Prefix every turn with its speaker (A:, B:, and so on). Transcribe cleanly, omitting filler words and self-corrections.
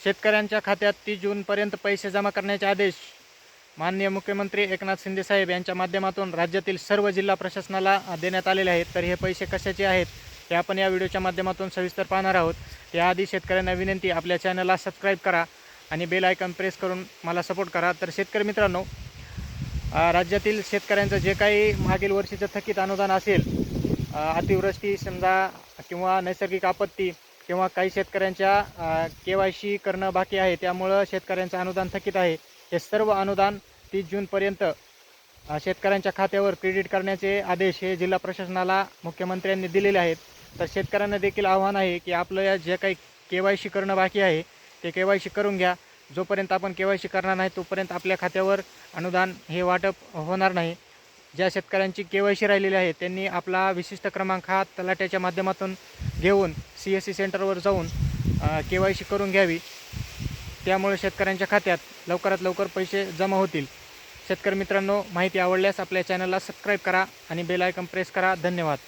A: शेतकऱ्यांच्या खात्यात 30 जूनपर्यंत पैसे जमा करण्याचे आदेश माननीय मुख्यमंत्री एकनाथ शिंदे साहेब यांच्या माध्यमातून राज्यातील सर्व जिल्हा प्रशासनाला देण्यात आलेले आहेत। तर हे पैसे कशाचे आहेत हे आपण या व्हिडिओच्या माध्यमातून सविस्तर पाहणार आहोत। त्याआधी शेतकऱ्यांना विनंती, आपल्या चॅनलला सबस्क्राईब करा आणि बेल आयकॉन प्रेस करून मला सपोर्ट करा। तर शेतकरी मित्रांनो, राज्यातील शेतकऱ्यांचं जे काही मागील वर्षीचं थकीत अनुदान असेल, अतिवृष्टी समजा किंवा नैसर्गिक आपत्ती किंवा काही शेतकऱ्यांच्या KYC करणं बाकी आहे, त्यामुळं शेतकऱ्यांचं अनुदान थकीत आहे। हे सर्व अनुदान 30 जूनपर्यंत शेतकऱ्यांच्या खात्यावर क्रेडिट करण्याचे आदेश हे जिल्हा प्रशासनाला मुख्यमंत्र्यांनी दिलेले आहेत। तर शेतकऱ्यांना देखील आव्हान आहे की आपलं जे काही KYC करणं बाकी आहे ते KYC करून घ्या। जोपर्यंत आपण KYC करणार नाही तोपर्यंत आपल्या खात्यावर अनुदान हे वाटप होणार नाही। ज्या शेतकऱ्यांची KYC राहिलेली आहे त्यांनी आपला विशिष्ट क्रमांक हा तलाट्याच्या माध्यमातून घेऊन CSC सेंटरवर जाऊन KYC करून घ्यावी। त्यामुळे शेतकऱ्यांच्या खात्यात लवकरात लवकर पैसे जमा होतील। शेतकरी मित्रांनो, माहिती आवडल्यास आपल्या चॅनलला सबस्क्राईब करा आणि बेल आयकॉन प्रेस करा। धन्यवाद।